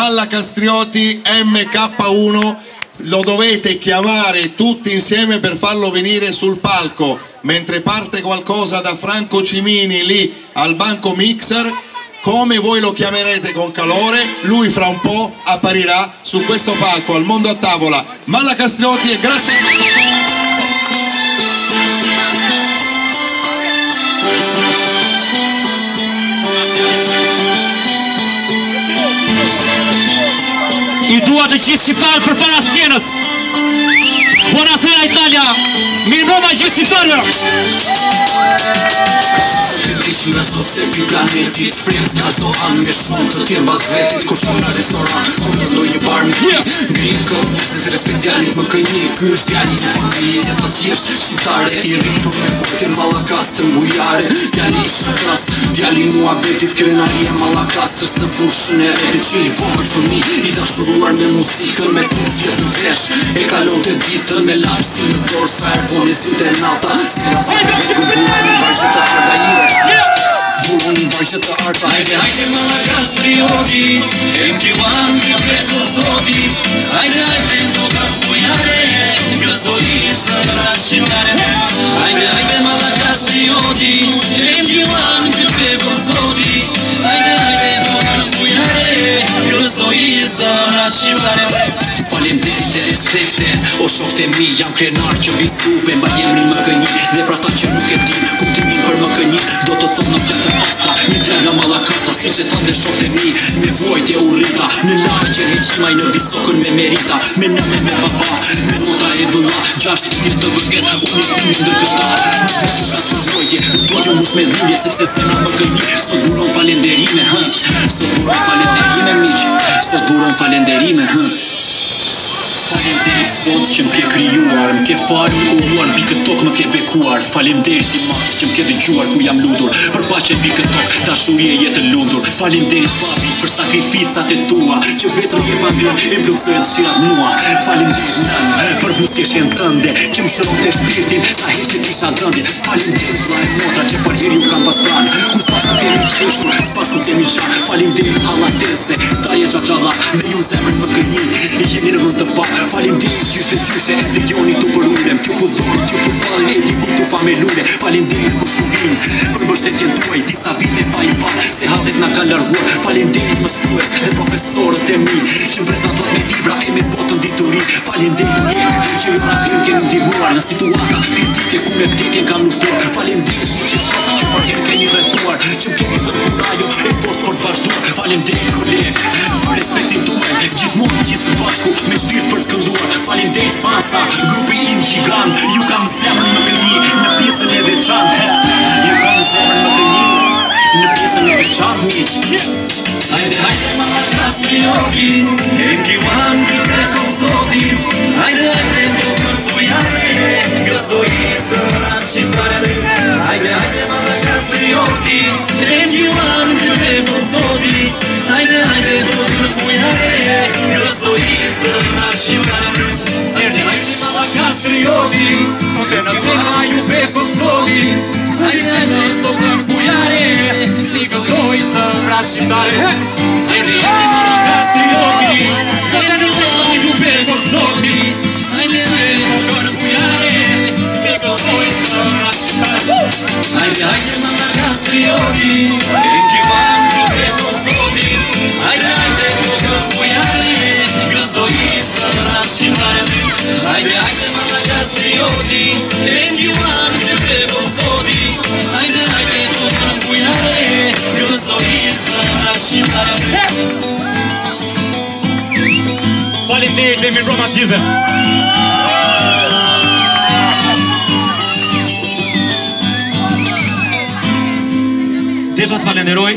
Malla Castrioti MK1, lo dovete chiamare tutti insieme per farlo venire sul palco, mentre parte qualcosa da Franco Cimini lì al banco mixer. Come voi lo chiamerete con calore, lui fra un po' apparirà su questo palco al Mondo a Tavola. Malla Castrioti e grazie. I dua të gjithë shqiptarë për para skenës. Buonasera Italia, mirë mbrëma gjithë shqiptarëve. Në sot se pi planetit friends nga shto anë me shumë të tjerë bas vetit. Kur shkon në restoran, shkon në ndonjë bar me ngrin këm njësës respekt djalit më kënjë. Ky është djali i familje të thjesht shqiptare, i rritur me vojtën Mallakas të mbujare. Djali i shkas, djali muhabetit, krenarie Mallakastës në fushën e retit. Që i vogël fëmi, i dashuruar me muzikën, me kufjet në vesh. E kalon të ditën me lapsin në dorë, sa ervoni si të nata. Si në zë burën barqë të argajive. Burën barqë të arta. Hajde Mallakas Castrioti, MK1 të vetë zoti. Hajde ndo kapujare, gëzolisë në rashimare. Hajde Mallakas Castrioti, MK1 të vetë zoti. Hajde ndo kapujare, gëzolisë në rashimare. Faleminderit e respekte, o shokët e mi, jam krenar që vi supe, mba jemrin më kënji, dhe pra ta që nuk e din, kuptimin për më kënji, do të thot në fjallë të astra, një djel nga Mallakasa, si që thanë dhe shokët e mi, me vojtje u rrita, në lagje heqimaj në vistokën me merita, me nëme me baba, me nota e vëlla, 6 një të vëget, unë i një ndër këta, nuk me fukas për vojtje, nuk do ju mush me dhindje, sepse zemra më kënji, sot buron falenderime, sot buron falenderime miq, sot buron falenderime, Faleminderit Zot që m'ke krijuar, m'ke falur uruar, mbi këtë tokë m'ke bekuar. Faleminderit i madh që m'ke dëgjuar ku jam lutur, për paqe mbi këtë tokë, dashuri e jetë lumtur. Faleminderit papi për sakrificat e tua, që vetëm evangel e plotësojnë shirat mua. Faleminderit nën për buzëqeshjen tënde, që më shëronte shpirtin sa herë që kisha dhëndje. Faleminderit vllai e motra që për herë ju kam pas pranë, ku s'pash nuk kemi qeshur, s'pash nuk kemi qa. Faleminderit hallatese, daje xhaxhalla, dhe ju zemrën më kënjin, jeni në vend të pa. Faleminderit qyshe e legjoni tu për ulem, t'ju pullon, t'ju pullon e di ku t'u fa me lule. Faleminderit kushurin për mbështetjen tuaj, disa vite pa i par, se hatet na kanë larguar. Faleminderit mësues dhe profesorët e mi, që prezantojnë me libra e me botën dituri. Faleminderit mjek që ju na keni ndihmuar në situata kritike ku me vdekjen kam luftuar. Faleminderit që shok që për herë keni rrethuar, që m'keni dhënë kurajo e fortë për të vazhduar. Faleminderit koleg për respektin tuaj, gjithmonë gjithë bashku me shpirt për të kënduar. Faleminderit fansa, grupi im gjigant, ju kam zemrën më kënji në pjesën e veçantë. Ju kam zemrën më kënji në pjesën e veçantë miq. Hajde Mallakas Castrioti, MK1 të vetë zoti. Hajde ndo kapujare, gëzolisë në rashimare. Hajde Mallakas Castrioti, MK1 të vetë zoti. Hajde ndo kapujare, gëzolisë në rashimare. Hajde Mallakas Castrioti, MK1 ju vetë zoti. Hajde ndo kapujare, gëzolisë në rashimare. Hajde Mallakas Castrioti, MK1 ju vetë zoti. Hajde ndo kapujare, gëzolisë në rashimare. Hajde Mallakas Castrioti, MK1 ju vetë zoti. Hajde ndo kapujare, gëzolisë në rashimare. Hajde Mallakas Castrioti, MK1 ju vetë zoti. Hajde ndo kapujare, gëzolisë në rashimare. Faleminderit e mirë mbrëma gjithëve. Desha të falenderoj.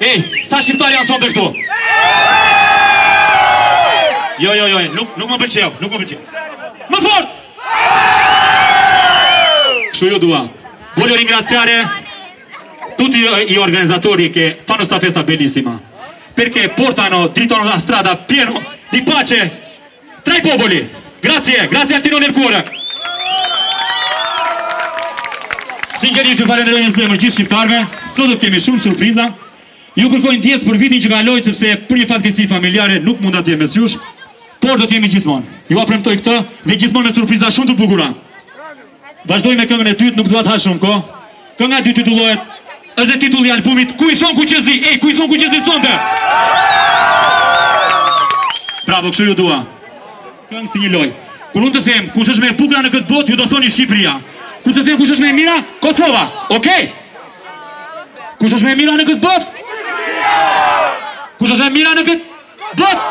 Ej, sa shqiptari janë sonë të këtu? Jo, nuk më pëlqeu, nuk më pëlqeu. Më fort! Kështu ju dua. Voglio ringraziare tutti gli organizzatori che fanno sta festa bellissima, perché portano dritto alla strada pieno di pace tra i popoli. Grazie, grazie al Tirone del Cuore. Sinqerisht ju falenderoj në zemër gjithë shqiptarëve. Sot do kemi shumë surpriza. Ju kërkoj ndjesë për vitin që kaloi sepse për një fatkeqësi familjare nuk mund të jem mes jush, por do të jemi gjithmonë. Ju premtoj këtë dhe gjithmonë me surpriza shumë të bukura. Vazhdoj me këngën e dytë, nuk dua të ha shumë kohë. Kënga e dytë titullohet është dhe titulli i albumit Ku i thon Kuqezi? Ej, ku i thon Kuqezi sonte? Bravo, kështu ju dua. Këngë si një lojë. Kur unë të them kush është më e bukur në këtë botë, ju do thoni Shqipëria. Kur të them kush është më e mira, Kosova. Okej? Kush është më e mira në këtë botë? Kush është më e mira në këtë botë?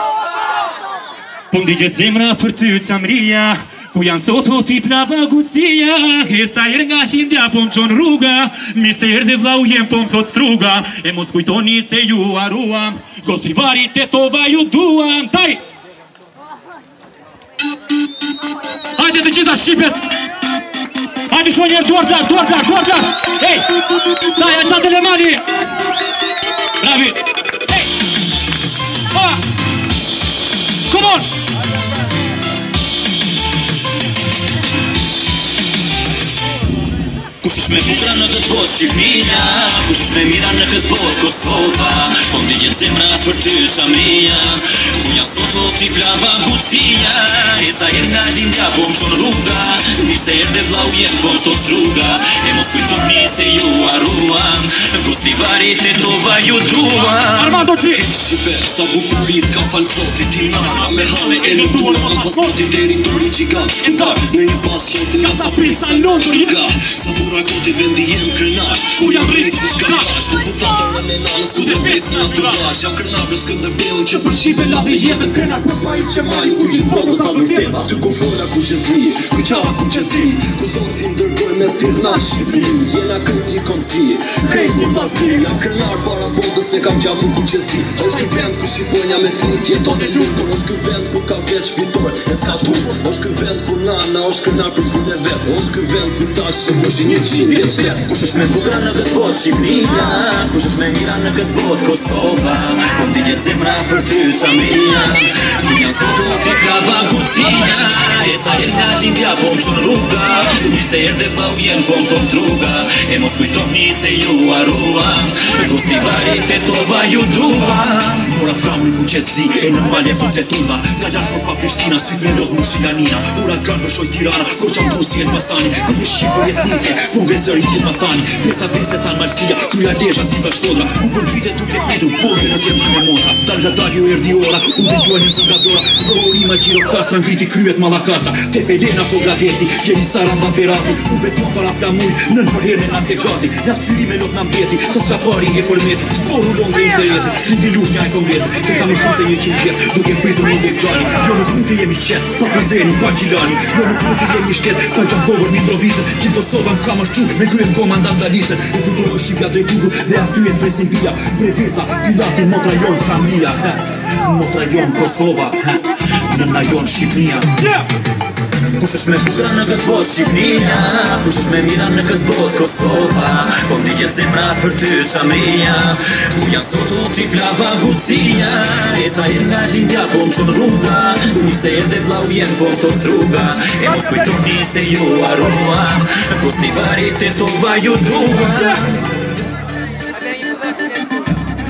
Po m'digjet zemra për ty qamria, ku janë sot o ti plava gucia, e sa herë nga hindja po m'qon rruga, mi se herë dhe vlau jem po m'thot struga, e mos kujtoni se ju aruam, Gostivari Tetova ju duam, taj! Hajde të gjitha Shqipet! Hajde shoj njerë duart lak, duart lak, duart lak! Ej! Taj, e sa Telemani! Bravi! Ej! Ha! Come on! Kush është me bukra në këtë botë Shqipëria, kush është me mira në këtë botë Kosova, po m'digjet zemra për ty qamria, ku janë sot o ti plava gucia, e sa herë nga lindja po m'qon rruga, mirë se herë dhe vlau jem po m'thot struga, e mos kujtoni se ju aruam, Gostivari Tetova ju duam. Armando G! Shqipe, sa bukurit ka falsoti ti nana, me hane e në tura, në pasoti teritori gjigant, ndar, në një pasoti në ca pizza Londra, Rakoti vendi jem krenar, ku jam rrit si shkarash, ku butatër në nanës, ku dhe besë në aturash, jam krenar për Skënderbeu që për Shqipe labe jeme krenar, ku s'ma i që maj, ku gjithë botë ta vërteta, ty ku fola ku që zi, ku qava ku që zi, ku zoti ndërgoj me firna Shqipëri, jena krejt një komësi, krejt një vazdi, jam krenar para botës e kam gjaku ku që zi, është kë vend ku shqiponja me fut jeton e lutur, është kë vend ku ka veç fitor, e s'ka tu, është kë vend ku nana, është krenar për punë e vet, është kë vend ku tash se mëshin një kush është me bukra në këtë botë Shqipëria, kush është me mira në këtë botë Kosova, po m'digjet zemra për ty qamria, ku janë sot o ti plava gucia, e sa herë nga lindja po m'qon rruga, mirë se herë dhe vlau jem po m'thot struga, e mos kujtoni se ju aruam, Gostivari Tetova ju duam. Ura framri ku qezi, e në malje vëte tunda, nga lartë për pa Prishtina, sy vrelodh më shilanina, ura kanë për shoj Tirana, kur qam dosi e n'Masani, për një Shqipër etnike, ku ngresëri gjithë matani, pesa pese tanë Malsia, kruja lesha tipa shtodra, ku për vite duke pitur, polve në tjetë me monta, dal nga dal ju erdi ora, u dhe gjuaj njësë nga dora, Rorima Gjiro Kastra, ngriti kryet Malakastra, te Pelena po Gradeci, fjeri Saranda Perati, u beton para flamuj, nën përherën e antegati, njatë syri me lot në mbeti, sa s'ka pari e formeti, shporu longre i zderecet, lindi lush njaj kongreset, se kam shumë se 100 vjet, duke pritur mund e gjani, jo nuk mund të jemi qet, pa Përzeni, pa Gjilani, jo nuk mund të jemi shtet, ta Gjankovër Mitrovicët, gjithë Kosova m'ka më shqu, me kryen komandant Dalisët, e futuro Shqipja drejtugu, dhe aty e presin via, Prevesa, Filati, Motrajon, Qamria, Motrajon, Kosova, në najon Shqipëria. Kush është me bukra në këtë botë Shqipëria, kush është me mira në këtë botë Kosova, po m'digjet zemra për ty qamria, ku janë sot o ti plava gucia, e sa herë nga lindja po m'qon rruga, mirë se herë dhe vlau jem po m'thot struga, e mos kujtoni se ju aruam, Gostivari Tetova ju duam.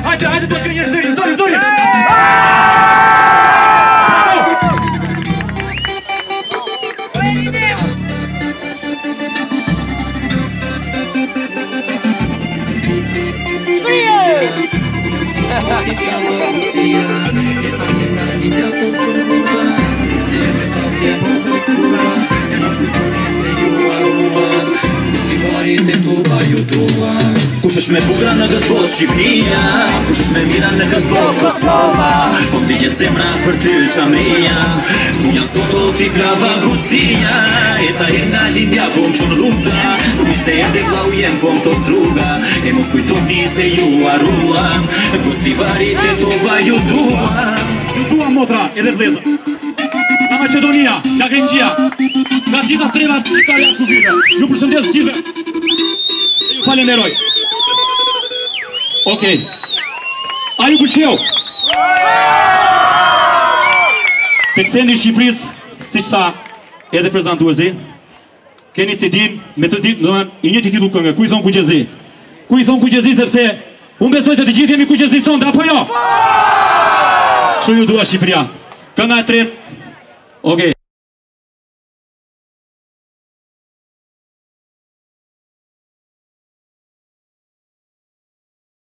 Hajde, po që njërë zëri, zëri! Kush është me bukra në këtë botë Shqipëria, kush është me mira në këtë botë Kosova, po m'digjet zemra për ty qamria, ku janë sot o ti plava gucia, e sa herë nga lindja po m'qon rruga, mirë se herë dhe vlau jem po m'thot struga, e mos kujtoni se ju aruam, Gostivari Tetova ju duam. Ju duam motra edhe vlezër. Nga Macedonia, nga Greqia, nga gjitha trevat shqiptarja kufive. Ju përshëndes gjithve. E ju falenderoj. Okej. A ju pëlqeu? Teksendi i Shqipërisë, siç tha edhe prezantuesi, keni CD me të ditë, domethënë i njëjti titull këngë, ku i thon Kuqezi. Ku i thon Kuqezi sepse Unë besoj se të gjithë jemi kuqës i sonde, apo jo? Që ju dua Shqipëria. Kënga e tretë. Okej.